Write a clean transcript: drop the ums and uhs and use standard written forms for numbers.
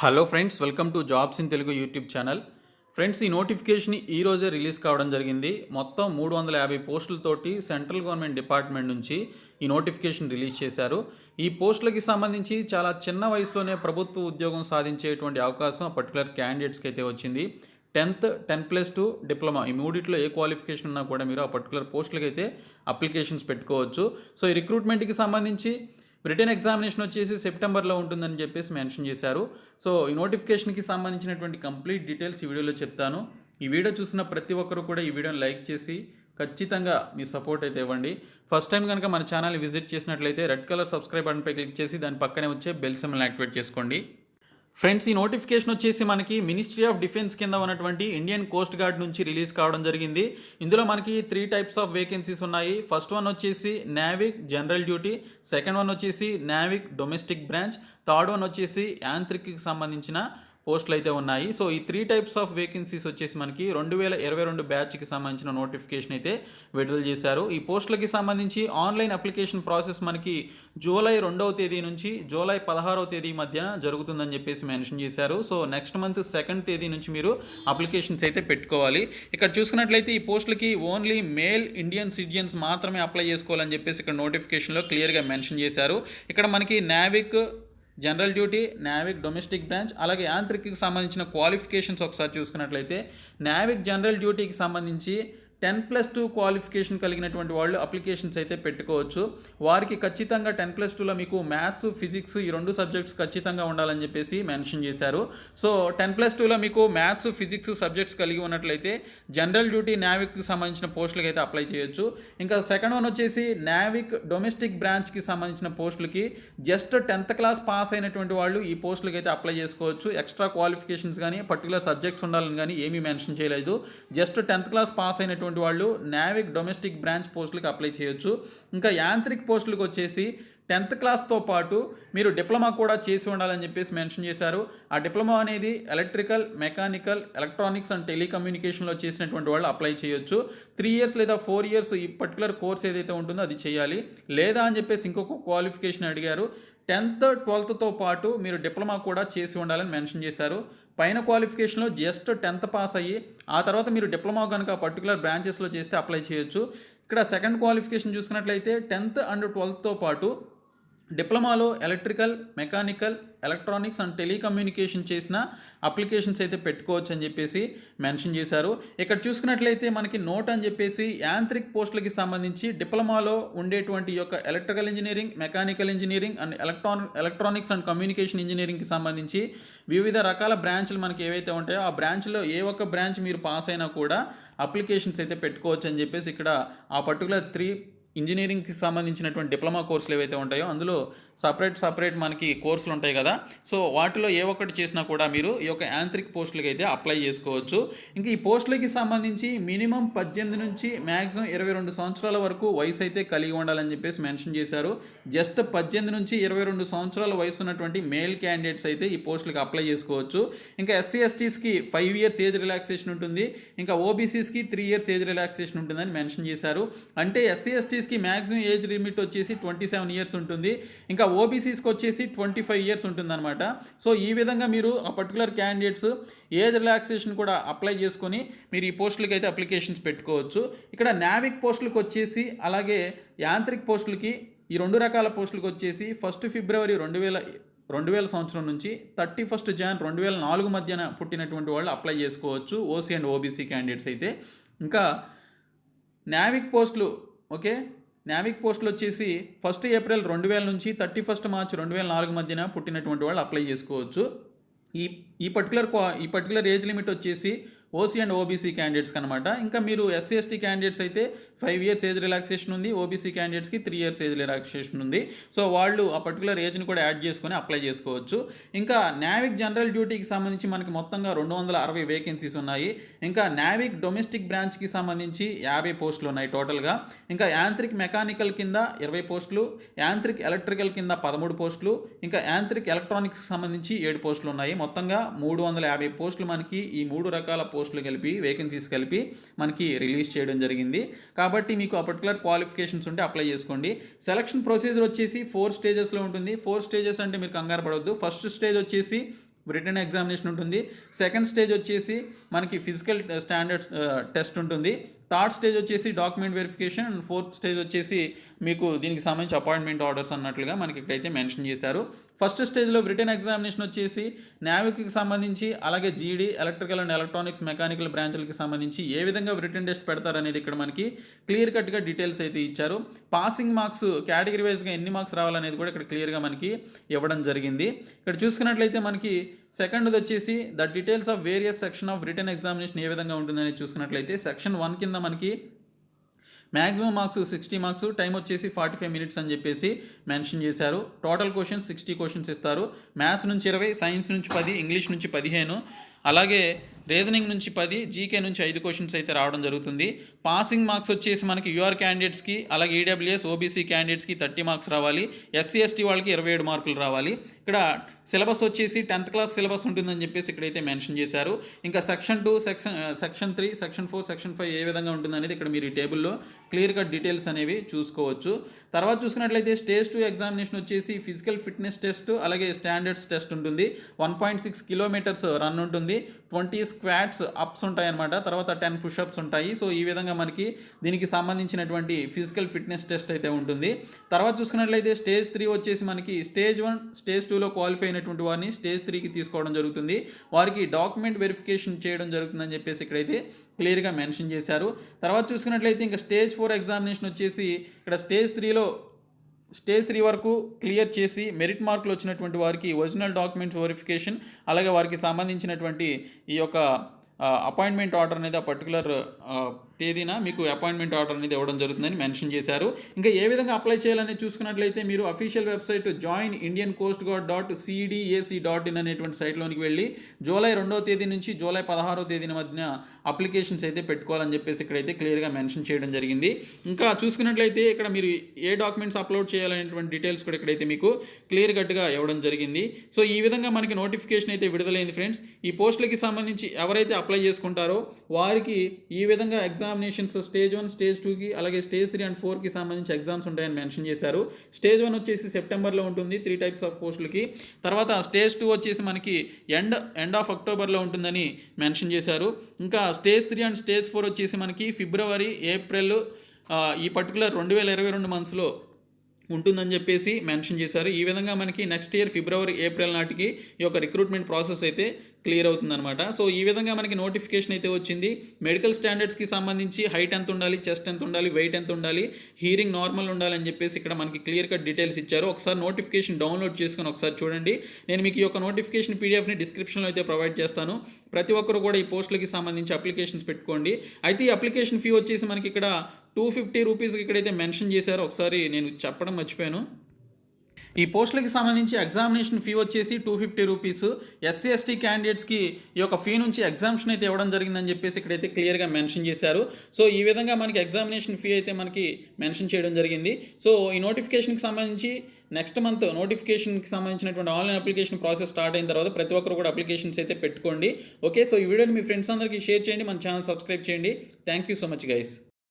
Hello friends, welcome to jobs in Telugu YouTube channel. Friends, ఈ notification ఈ రోజే release కావడం జరిగింది. మొత్తం 350 పోస్టులతోటి సెంట్రల్ గవర్నమెంట్ డిపార్ట్మెంట్ నుంచి ఈ నోటిఫికేషన్ రిలీజ్ చేశారు. ఈ పోస్టులకి సంబంధించి చాలా చిన్న వయసులోనే ప్రభుత్వ ఉద్యోగం సాధించేటువంటి అవకాశం ఆ పర్టికులర్ క్యాండిడేట్స్కి అయితే వచ్చింది. 10th, 10+2 డిప్లొమా ఈ మూడిట్లో ఏ క్వాలిఫికేషన్ ఉన్నా కూడా మీరు ఆ పర్టికులర్ పోస్టులకి అయితే అప్లికేషన్స్ పెట్టుకోవచ్చు. సో ఈ రిక్రూట్మెంట్కి సంబంధించి రిటన్ ఎగ్జామినేషన్ వచ్చేసి సెప్టెంబర్లో ఉంటుందని చెప్పేసి మెన్షన్ చేశారు. సో ఈ నోటిఫికేషన్కి సంబంధించినటువంటి కంప్లీట్ డీటెయిల్స్ ఈ వీడియోలో చెప్తాను. ఈ వీడియో చూసిన ప్రతి ఒక్కరు కూడా ఈ వీడియోని లైక్ చేసి ఖచ్చితంగా మీ సపోర్ట్ అయితే ఇవ్వండి. ఫస్ట్ టైం కనుక మన ఛానల్ని విజిట్ చేసినట్లయితే రెడ్ కలర్ సబ్స్క్రైబ్ బటన్పై క్లిక్ చేసి దాని పక్కనే వచ్చే బెల్ సింబల్ని యాక్టివేట్ చేసుకోండి. ఫ్రెండ్స్, ఈ నోటిఫికేషన్ వచ్చేసి మనకి మినిస్ట్రీ ఆఫ్ డిఫెన్స్ కింద ఉన్నటువంటి ఇండియన్ కోస్ట్ గార్డ్ నుంచి రిలీజ్ కావడం జరిగింది. ఇందులో మనకి 3 టైప్స్ ఆఫ్ వేకెన్సీస్ ఉన్నాయి. ఫస్ట్ వన్ వచ్చేసి Navik general duty, second one వచ్చేసి Navik domestic branch, third one వచ్చేసి యాంత్రిక్కి సంబంధించిన పోస్టులు అయితే ఉన్నాయి. సో ఈ 3 టైప్స్ ఆఫ్ వేకెన్సీస్ వచ్చేసి మనకి 2022 బ్యాచ్కి సంబంధించిన నోటిఫికేషన్ అయితే విడుదల చేశారు. ఈ పోస్టులకి సంబంధించి ఆన్లైన్ అప్లికేషన్ ప్రాసెస్ మనకి జూలై 2వ తేదీ నుంచి జూలై 16వ తేదీ మధ్యన జరుగుతుందని చెప్పేసి మెన్షన్ చేశారు. సో నెక్స్ట్ మంత్ 2nd తేదీ నుంచి మీరు అప్లికేషన్స్ అయితే పెట్టుకోవాలి. ఇక్కడ చూసుకున్నట్లయితే ఈ పోస్టులకి ఓన్లీ మేల్ ఇండియన్ సిటిజన్స్ మాత్రమే అప్లై చేసుకోవాలని చెప్పేసి ఇక్కడ నోటిఫికేషన్లో క్లియర్గా మెన్షన్ చేశారు. ఇక్కడ మనకి Navik general duty, Navik domestic branch, అలాగే యాంత్రిక్కి సంబంధించిన క్వాలిఫికేషన్స్ ఒకసారి చూసుకున్నట్లయితే నావిక్ జనరల్ డ్యూటీకి సంబంధించి 10+2 క్వాలిఫికేషన్ కలిగినటువంటి వాళ్ళు అప్లికేషన్స్ అయితే పెట్టుకోవచ్చు. వారికి ఖచ్చితంగా 10+2లో మీకు మ్యాథ్స్, ఫిజిక్స్ ఈ 2 సబ్జెక్ట్స్ ఖచ్చితంగా ఉండాలని చెప్పేసి మెన్షన్ చేశారు. సో 10+2లో మీకు మ్యాథ్స్, ఫిజిక్స్ సబ్జెక్ట్స్ కలిగి ఉన్నట్లయితే జనరల్ డ్యూటీ నావిక్కి సంబంధించిన పోస్టులకి అయితే అప్లై చేయొచ్చు. ఇంకా సెకండ్ వన్ వచ్చేసి నావిక్ డొమెస్టిక్ బ్రాంచ్కి సంబంధించిన పోస్టులకి జస్ట్ 10th క్లాస్ పాస్ అయినటువంటి వాళ్ళు ఈ పోస్టులకి అయితే అప్లై చేసుకోవచ్చు. ఎక్స్ట్రా క్వాలిఫికేషన్స్ కానీ పర్టికులర్ సబ్జెక్ట్స్ ఉండాలని కానీ ఏమీ మెన్షన్ చేయలేదు. జస్ట్ 10th క్లాస్ పాస్ అయినటువంటి వాళ్ళు నావిక్ డొమెస్టిక్ బ్రాంచ్ పోస్టులకు అప్లై చేయొచ్చు. ఇంకా యాంత్రిక్ పోస్టులకు వచ్చేసి 10th క్లాస్తో పాటు మీరు డిప్లొమా కూడా చేసి ఉండాలని చెప్పేసి మెన్షన్ చేశారు. ఆ డిప్లొమా అనేది ఎలక్ట్రికల్, మెకానికల్, ఎలక్ట్రానిక్స్ అండ్ టెలికమ్యూనికేషన్లో చేసినటువంటి వాళ్ళు అప్లై చేయొచ్చు. 3 years లేదా 4 years ఈ పర్టికులర్ కోర్స్ ఏదైతే ఉంటుందో అది చేయాలి. లేదా అని చెప్పేసి ఇంకొక క్వాలిఫికేషన్ అడిగారు. 10th, 12thతో పాటు మీరు డిప్లొమా కూడా చేసి ఉండాలని మెన్షన్ చేశారు. పైన క్వాలిఫికేషన్లో జస్ట్ 10th పాస్ అయ్యి ఆ తర్వాత మీరు డిప్లొమా కనుక పర్టికులర్ బ్రాంచెస్లో చేస్తే అప్లై చేయొచ్చు. ఇక్కడ సెకండ్ క్వాలిఫికేషన్ చూసుకున్నట్లయితే 10th and 12thతో పాటు డిప్లొమాలో electrical, mechanical, electronics and telecommunication చేసిన అప్లికేషన్స్ అయితే పెట్టుకోవచ్చు అని చెప్పేసి మెన్షన్ చేశారు. ఇక్కడ చూసుకున్నట్లయితే మనకి నోట్ అని చెప్పేసి యాంత్రిక్ పోస్టులకి సంబంధించి డిప్లొమాలో ఉండేటువంటి యొక్క electrical engineering, mechanical engineering and electronics and communication ఇంజనీరింగ్కి సంబంధించి వివిధ రకాల బ్రాంచ్లు మనకి ఏవైతే ఉంటాయో ఆ బ్రాంచ్లో ఏ ఒక్క బ్రాంచ్ మీరు పాస్ అయినా కూడా అప్లికేషన్స్ అయితే పెట్టుకోవచ్చు అని చెప్పేసి ఇక్కడ ఆ పర్టికులర్ 3 ఇంజనీరింగ్కి సంబంధించినటువంటి డిప్లొమా కోర్సులు ఏవైతే ఉంటాయో అందులో సపరేట్ మనకి కోర్సులు ఉంటాయి కదా. సో వాటిలో ఏ ఒక్కటి చేసినా కూడా మీరు ఈ యొక్క యాంత్రిక్ పోస్టులకి అయితే అప్లై చేసుకోవచ్చు. ఇంకా ఈ పోస్టులకి సంబంధించి మినిమం 18 నుంచి మ్యాక్సిమం 22 సంవత్సరాల వరకు వయసు అయితే కలిగి ఉండాలని చెప్పేసి మెన్షన్ చేశారు. జస్ట్ 18 నుంచి 22 సంవత్సరాల వయసు ఉన్నటువంటి మేల్ క్యాండిడేట్స్ అయితే ఈ పోస్టులకి అప్లై చేసుకోవచ్చు. ఇంకా SC, STస్కి 5 years ఏజ్ రిలాక్సేషన్ ఉంటుంది. ఇంకా OBCస్కి 3 years ఏజ్ రిలాక్సేషన్ ఉంటుందని మెన్షన్ చేశారు. అంటే SC, STస్కి మ్యాక్సిమం ఏజ్ లిమిట్ వచ్చేసి 27 years ఉంటుంది. ఇంకా ఓబీసీస్కి వచ్చేసి 25 years ఉంటుందన్నమాట. సో ఈ విధంగా మీరు ఆ పర్టికులర్ క్యాండిడేట్స్ ఏజ్ రిలాక్సేషన్ కూడా అప్లై చేసుకొని మీరు ఈ పోస్టులకి అయితే అప్లికేషన్స్ పెట్టుకోవచ్చు. ఇక్కడ నావిక్ పోస్టులకు వచ్చేసి అలాగే యాంత్రిక్ పోస్టులకి ఈ 2 రకాల పోస్టులకు వచ్చేసి 1 February 2000 సంవత్సరం నుంచి 31 January 2004 మధ్యన పుట్టినటువంటి వాళ్ళు అప్లై చేసుకోవచ్చు, ఓసీ అండ్ ఓబీసీ క్యాండిడేట్స్ అయితే. ఇంకా నావిక్ పోస్టులు నావిక్ పోస్టులు వచ్చేసి 1 April 2000 నుంచి 31 March 2004 మధ్యన పుట్టినటువంటి వాళ్ళు అప్లై చేసుకోవచ్చు. ఈ పర్టికులర్ ఏజ్ లిమిట్ వచ్చేసి ఓసీ అండ్ ఓబీసీ క్యాండిడేట్స్కి అనమాట. ఇంకా మీరు SC, ST క్యాండిడేట్స్ అయితే 5 years ఏజ్ రిలాక్సేషన్ ఉంది. ఓబీసీ క్యాండిడేట్స్కి 3 years ఏజ్ రిలాక్సేషన్ ఉంది. సో వాళ్ళు ఆ పర్టికులర్ ఏజ్ని కూడా యాడ్ చేసుకొని అప్లై చేసుకోవచ్చు. ఇంకా నావిక్ జనరల్ డ్యూటీకి సంబంధించి మనకి మొత్తంగా 260 వేకెన్సీస్ ఉన్నాయి. ఇంకా నావిక్ డొమెస్టిక్ బ్రాంచ్కి సంబంధించి 50 పోస్టులు ఉన్నాయి టోటల్గా. ఇంకా యాంత్రిక్ మెకానికల్ కింద 20 పోస్టులు, యాంత్రిక్ ఎలక్ట్రికల్ కింద 13 పోస్టులు, ఇంకా యాంత్రిక్ ఎలక్ట్రానిక్స్కి సంబంధించి 7 పోస్టులు ఉన్నాయి. మొత్తంగా 350 పోస్టులు మనకి ఈ 3 రకాల పోస్టులు కలిపి వేకెన్సీస్ కలిపి మనకి రిలీజ్ చేయడం జరిగింది. కాబట్టి మీకు ఆ పర్టికులర్ క్వాలిఫికేషన్స్ ఉంటే అప్లై చేసుకోండి. సెలక్షన్ ప్రొసీజర్ వచ్చేసి 4 stagesలో ఉంటుంది. 4 stages అంటే మీరు కంగారు పడవద్దు. ఫస్ట్ స్టేజ్ వచ్చేసి రిటన్ ఎగ్జామినేషన్ ఉంటుంది. సెకండ్ స్టేజ్ వచ్చేసి మనకి ఫిజికల్ స్టాండర్డ్స్ టెస్ట్ ఉంటుంది. థర్డ్ స్టేజ్ వచ్చేసి document verification and fourth stage వచ్చేసి మీకు దీనికి సంబంధించి అపాయింట్మెంట్ ఆర్డర్స్ అన్నట్లుగా మనకి ఇక్కడైతే మెన్షన్ చేశారు. ఫస్ట్ స్టేజ్లో రిటన్ ఎగ్జామినేషన్ వచ్చేసి నావిక్కి సంబంధించి అలాగే జీడీ, ఎలక్ట్రికల్ అండ్ ఎలక్ట్రానిక్స్, మెకానికల్ బ్రాంచ్లకి సంబంధించి ఏ విధంగా రిటన్ టెస్ట్ పెడతారనేది ఇక్కడ మనకి క్లియర్ కట్గా డీటెయిల్స్ అయితే ఇచ్చారు. పాసింగ్ మార్క్స్ కేటగిరీ వైజ్గా ఎన్ని మార్క్స్ రావాలనేది కూడా ఇక్కడ క్లియర్గా మనకి ఇవ్వడం జరిగింది. ఇక్కడ చూసుకున్నట్లయితే మనకి సెకండ్ది వచ్చేసి the details of various section of written examination ఏ విధంగా ఉంటుందని చూసుకున్నట్లయితే సెక్షన్ 1 కింద మనకి మ్యాక్సిమం మార్క్స్ 60 మార్క్స్, టైం వచ్చేసి 45 మినిట్స్ అని చెప్పేసి మెన్షన్ చేశారు. టోటల్ క్వశ్చన్స్ 60 క్వశ్చన్స్ ఇస్తారు. మ్యాథ్స్ నుంచి 20, సైన్స్ నుంచి 10, ఇంగ్లీష్ నుంచి 15, అలాగే రీజనింగ్ నుంచి 10, జీకే నుంచి 5 క్వశ్చన్స్ అయితే రావడం జరుగుతుంది. పాసింగ్ మార్క్స్ వచ్చేసి మనకి యూఆర్ క్యాండిడేట్స్కి అలాగే ఈడబ్ల్యూఎస్, ఓబీసీ క్యాండిడేట్స్కి 30 మార్క్స్ రావాలి. ఎస్సీ ఎస్టీ వాళ్ళకి 27 మార్కులు రావాలి. ఇక్కడ సిలబస్ వచ్చేసి 10th క్లాస్ సిలబస్ ఉంటుందని చెప్పేసి ఇక్కడైతే మెన్షన్ చేశారు. ఇంకా సెక్షన్ 2, సెక్షన్ 3, సెక్షన్ 4, సెక్షన్ 5 ఏ విధంగా ఉంటుందనేది ఇక్కడ మీరు ఈ టేబుల్లో క్లియర్ కట్ డీటెయిల్స్ అనేవి చూసుకోవచ్చు. తర్వాత చూసుకున్నట్లయితే స్టేజ్ 2 ఎగ్జామినేషన్ వచ్చేసి ఫిజికల్ ఫిట్నెస్ టెస్ట్ అలాగే స్టాండర్డ్స్ టెస్ట్ ఉంటుంది. 1.6 కిలోమీటర్స్ రన్ ఉంటుంది. 20 స్క్వాట్స్ అప్స్ ఉంటాయి అన్నమాట. తర్వాత 10 పుషప్స్ ఉంటాయి. సో ఈ విధంగా మనకి దీనికి సంబంధించినటువంటి ఫిజికల్ ఫిట్నెస్ టెస్ట్ అయితే ఉంటుంది. తర్వాత చూసుకున్నట్లయితే స్టేజ్ 3 వచ్చేసి మనకి స్టేజ్ 1, స్టేజ్ 2లో క్వాలిఫై అయినటువంటి వారిని స్టేజ్ 3కి తీసుకోవడం జరుగుతుంది. వారికి డాక్యుమెంట్ వెరిఫికేషన్ చేయడం జరుగుతుందని చెప్పేసి ఇక్కడైతే క్లియర్గా మెన్షన్ చేశారు. తర్వాత చూసుకున్నట్లయితే ఇంకా స్టేజ్ 4 ఎగ్జామినేషన్ వచ్చేసి ఇక్కడ స్టేజ్ 3 వరకు క్లియర్ చేసి మెరిట్ మార్కులు వచ్చినటువంటి వారికి ఒరిజినల్ డాక్యుమెంట్స్ వెరిఫికేషన్ అలాగే వారికి సంబంధించినటువంటి ఈ యొక్క అపాయింట్మెంట్ ఆర్డర్ అనేది ఆ పర్టికులర్ తేదీన మీకు అపాయింట్మెంట్ ఆర్డర్ అనేది ఇవ్వడం జరుగుతుందని మెన్షన్ చేశారు. ఇంకా ఏ విధంగా అప్లై చేయాలని చూసుకున్నట్లయితే మీరు అఫీషియల్ వెబ్సైట్ joinIndiancoastguard.cac.in అనేటువంటి సైట్లోనికి వెళ్ళి జూలై 2వ తేదీ నుంచి జూలై 16వ తేదీన మధ్యన అప్లికేషన్స్ అయితే పెట్టుకోవాలని చెప్పేసి ఇక్కడైతే క్లియర్గా మెన్షన్ చేయడం జరిగింది. ఇంకా చూసుకున్నట్లయితే ఇక్కడ మీరు ఏ డాక్యుమెంట్స్ అప్లోడ్ చేయాలనేటువంటి డీటెయిల్స్ కూడా ఇక్కడైతే మీకు క్లియర్ కట్గా ఇవ్వడం జరిగింది. సో ఈ విధంగా మనకి నోటిఫికేషన్ అయితే విడుదలైంది ఫ్రెండ్స్. ఈ పోస్టులకి సంబంధించి ఎవరైతే అప్లై చేసుకుంటారో వారికి ఈ విధంగా ఎగ్జామినేషన్స్ స్టేజ్ 1, స్టేజ్ 2కి అలాగే స్టేజ్ 3 అండ్ 4కి సంబంధించి ఎగ్జామ్స్ ఉంటాయని మెన్షన్ చేశారు. స్టేజ్ 1 వచ్చేసి సెప్టెంబర్లో ఉంటుంది 3 టైప్స్ ఆఫ్ పోస్టులకి. తర్వాత స్టేజ్ 2 వచ్చేసి మనకి ఎండ్ ఆఫ్ అక్టోబర్లో ఉంటుందని మెన్షన్ చేశారు. ఇంకా స్టేజ్ 3 అండ్ స్టేజ్ 4 వచ్చేసి మనకి ఫిబ్రవరి, ఏప్రిల్ ఈ పర్టికులర్ 2022 మంత్స్లో ఉంటుందని చెప్పేసి మెన్షన్ చేశారు. ఈ విధంగా మనకి నెక్స్ట్ ఇయర్ ఫిబ్రవరి, ఏప్రిల్ నాటికి ఈ యొక్క రిక్రూట్మెంట్ ప్రాసెస్ అయితే క్లియర్ అవుతుందన్నమాట. సో ఈ విధంగా మనకి నోటిఫికేషన్ అయితే వచ్చింది. మెడికల్ స్టాండర్డ్స్కి సంబంధించి హైట్ ఎంత ఉండాలి, చెస్ట్ ఎంత ఉండాలి, వెయిట్ ఎంత ఉండాలి, హీరింగ్ నార్మల్ ఉండాలని చెప్పేసి ఇక్కడ మనకి క్లియర్ కట్ డీటెయిల్స్ ఇచ్చారు. ఒకసారి నోటిఫికేషన్ డౌన్లోడ్ చేసుకొని ఒకసారి చూడండి. నేను మీకు ఈ యొక్క నోటిఫికేషన్ పీడిఎఫ్ని డిస్క్రిప్షన్లో అయితే ప్రొవైడ్ చేస్తాను. ప్రతి ఒక్కరు కూడా ఈ పోస్టులకి సంబంధించి అప్లికేషన్స్ పెట్టుకోండి. అయితే ఈ అప్లికేషన్ ఫీ వచ్చేసి మనకి ఇక్కడ 250 రూపీస్కి ఇక్కడైతే మెన్షన్ చేశారు. ఒకసారి నేను చెప్పడం మర్చిపోయాను. ఈ పోస్టులకి సంబంధించి ఎగ్జామినేషన్ ఫీ వచ్చేసి 250 రూపీస్. ఎస్సీ ఎస్టీ క్యాండిడేట్స్కి ఈ యొక్క ఫీ నుంచి ఎగ్జామ్షన్ అయితే ఇవ్వడం జరిగిందని చెప్పేసి ఇక్కడైతే క్లియర్గా మెన్షన్ చేశారు. సో ఈ విధంగా మనకి ఎగ్జామినేషన్ ఫీ అయితే మనకి మెన్షన్ చేయడం జరిగింది. సో ఈ నోటిఫికేషన్కి సంబంధించి నెక్స్ట్ మంత్ నోటిఫికేషన్కి సంబంధించినటువంటి ఆన్లైన్ అప్లికేషన్ ప్రాసెస్ స్టార్ట్ అయిన తర్వాత ప్రతి ఒక్కరు కూడా అప్లికేషన్స్ అయితే పెట్టుకోండి. ఓకే, సో ఈ వీడియోని మీ ఫ్రెండ్స్ అందరికీ షేర్ చేయండి, మన ఛానల్ సబ్స్క్రైబ్ చేయండి. Thank you so much guys.